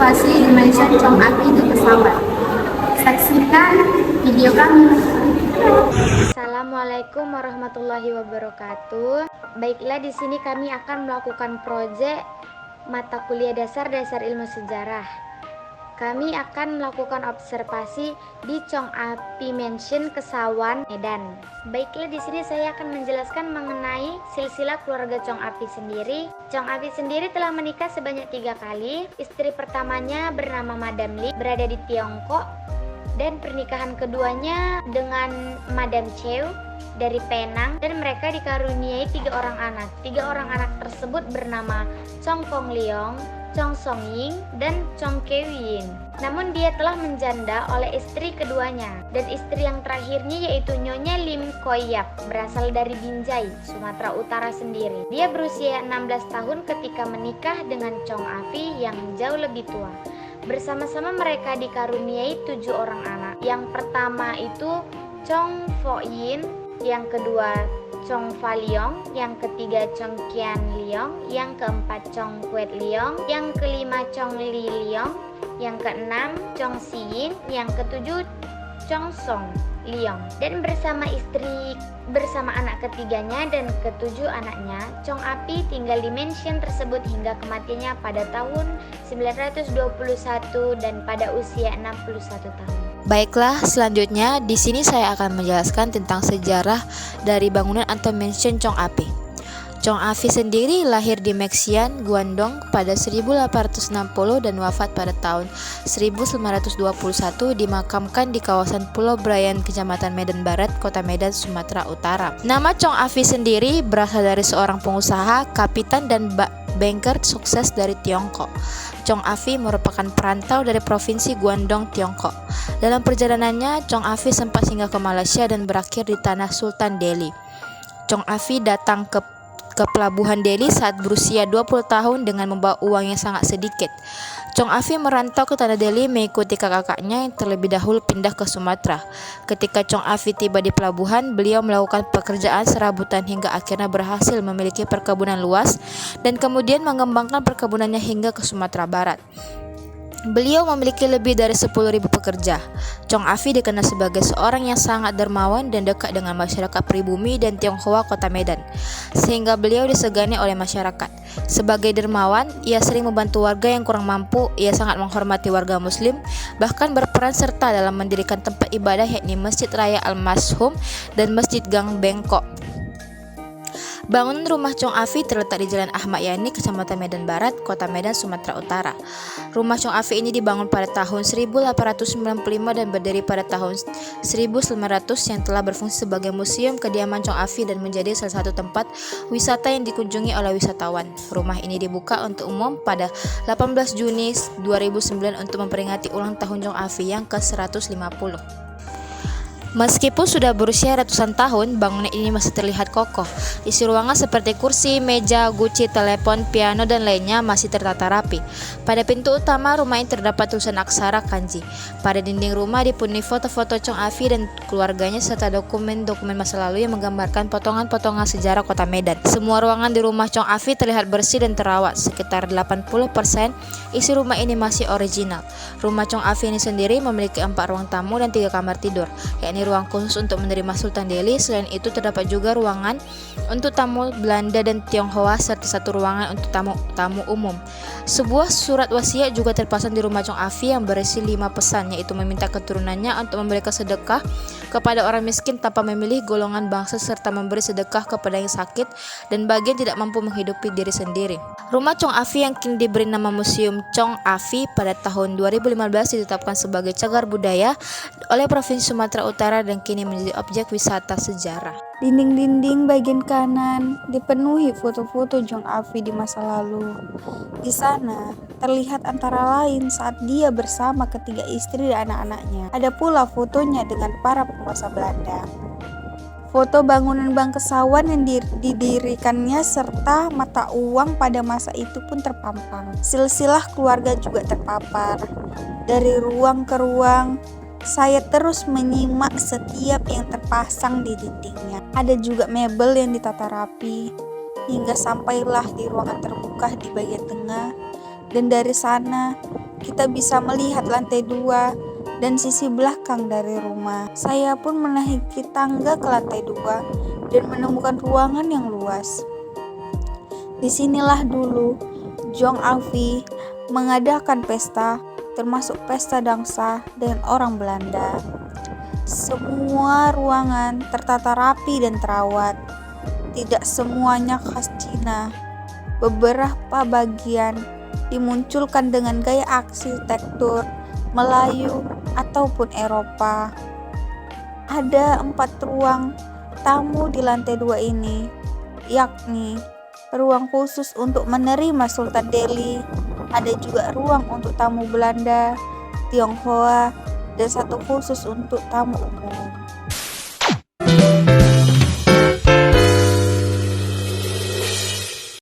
observasi dimension Chong Api di pesawat. Saksikan video kami. Assalamualaikum warahmatullahi wabarakatuh. Baiklah, di sini kami akan melakukan proyek mata kuliah dasar ilmu sejarah. Kami akan melakukan observasi di Chong Api Mansion, Kesawan, Medan. Baiklah, di sini saya akan menjelaskan mengenai silsilah keluarga Chong Api sendiri. Chong Api sendiri telah menikah sebanyak 3 kali. Istri pertamanya bernama Madam Li, berada di Tiongkok, dan pernikahan keduanya dengan Madam Cheu dari Penang, dan mereka dikaruniai 3 orang anak. 3 orang anak tersebut bernama Chong Kong Leong, Chong Song Ying, dan Chong Keu Yin. Namun dia telah menjanda oleh istri keduanya, dan istri yang terakhirnya yaitu Nyonya Lim Koi Yap, berasal dari Binjai, Sumatera Utara sendiri. Dia berusia 16 tahun ketika menikah dengan Chong Api yang jauh lebih tua. Bersama-sama mereka dikaruniai 7 orang anak. Yang pertama itu Chong Fo Yin, yang kedua Chong Fa Leong, yang ketiga Chong Kian Leong, yang keempat Chong Kuet Leong, yang kelima Chong Li Leong, yang keenam Chong Si Yin, yang ketujuh Chong Song Leong. Dan bersama anak ketiganya dan ketujuh anaknya, Chong Api tinggal di mansion tersebut hingga kematiannya pada tahun 921 dan pada usia 61 tahun. Baiklah, selanjutnya di sini saya akan menjelaskan tentang sejarah dari bangunan atau mansion Chong Api. Chong Api sendiri lahir di Mexian, Guangdong pada 1860 dan wafat pada tahun 1921, dimakamkan di kawasan Pulau Brayan, Kecamatan Medan Barat, Kota Medan, Sumatera Utara. Nama Chong Api sendiri berasal dari seorang pengusaha, kapitan dan banker sukses dari Tiongkok. Chong Api merupakan perantau dari provinsi Guangdong, Tiongkok. Dalam perjalanannya, Chong Api sempat singgah ke Malaysia dan berakhir di tanah Sultan Delhi. Chong Api datang ke pelabuhan Delhi saat berusia 20 tahun dengan membawa uang yang sangat sedikit. Chong Api merantau ke tanah Delhi mengikuti kakak-kakaknya yang terlebih dahulu pindah ke Sumatera. Ketika Chong Api tiba di pelabuhan, beliau melakukan pekerjaan serabutan hingga akhirnya berhasil memiliki perkebunan luas dan kemudian mengembangkan perkebunannya hingga ke Sumatera Barat. Beliau memiliki lebih dari 10.000 pekerja. Chong Api dikenal sebagai seorang yang sangat dermawan dan dekat dengan masyarakat pribumi dan Tionghoa Kota Medan, sehingga beliau disegani oleh masyarakat. Sebagai dermawan, ia sering membantu warga yang kurang mampu. Ia sangat menghormati warga Muslim, bahkan berperan serta dalam mendirikan tempat ibadah yakni Masjid Raya Al-Mashhum dan Masjid Gang Bengkok. Bangunan rumah Chong Api terletak di Jalan Ahmad Yani, Kecamatan Medan Barat, Kota Medan, Sumatera Utara. Rumah Chong Api ini dibangun pada tahun 1895 dan berdiri pada tahun 1900, yang telah berfungsi sebagai museum kediaman Chong Api dan menjadi salah satu tempat wisata yang dikunjungi oleh wisatawan. Rumah ini dibuka untuk umum pada 18 Juni 2009 untuk memperingati ulang tahun Chong Api yang ke-150. Meskipun sudah berusia ratusan tahun, bangunan ini masih terlihat kokoh. Isi ruangan seperti kursi, meja, guci, telepon, piano, dan lainnya masih tertata rapi. Pada pintu utama rumah ini terdapat tulisan aksara kanji. Pada dinding rumah dipenuhi foto-foto Chong Api dan keluarganya serta dokumen-dokumen masa lalu yang menggambarkan potongan-potongan sejarah Kota Medan. Semua ruangan di rumah Chong Api terlihat bersih dan terawat. Sekitar 80% isi rumah ini masih original. Rumah Chong Api ini sendiri memiliki 4 ruang tamu dan 3 kamar tidur, yakni ruang khusus untuk menerima Sultan Delhi. Selain itu terdapat juga ruangan untuk tamu Belanda dan Tionghoa serta 1 ruangan untuk tamu umum. Sebuah surat wasiat juga terpasang di rumah Chong Api yang berisi 5 pesan, yaitu meminta keturunannya untuk memberikan sedekah kepada orang miskin tanpa memilih golongan bangsa serta memberi sedekah kepada yang sakit dan bagi yang tidak mampu menghidupi diri sendiri. Rumah Chong Api yang kini diberi nama Museum Chong Api pada tahun 2015 ditetapkan sebagai cagar budaya oleh Provinsi Sumatera Utara dan kini menjadi objek wisata sejarah. Dinding-dinding bagian kanan dipenuhi foto-foto Chong Api di masa lalu. Di sana terlihat antara lain saat dia bersama ketiga istri dan anak-anaknya. Ada pula fotonya dengan para penguasa Belanda. Foto bangunan Bank Kesawan yang didirikannya serta mata uang pada masa itu pun terpampang. Silsilah keluarga juga terpapar. Dari ruang ke ruang, saya terus menyimak setiap yang terpasang di dindingnya. Ada juga mebel yang ditata rapi, hingga sampailah di ruangan terbuka di bagian tengah. Dan dari sana, kita bisa melihat lantai 2 dan sisi belakang dari rumah. Saya pun menaiki tangga ke lantai 2 dan menemukan ruangan yang luas. Disinilah dulu Jong Avi mengadakan pesta, termasuk pesta dansa dengan orang Belanda. Semua ruangan tertata rapi dan terawat. Tidak semuanya khas Cina. Beberapa bagian dimunculkan dengan gaya arsitektur Melayu ataupun Eropa. Ada 4 ruang tamu di lantai 2 ini, yakni ruang khusus untuk menerima Sultan Delhi, ada juga ruang untuk tamu Belanda, Tionghoa, dan satu khusus untuk tamu umum.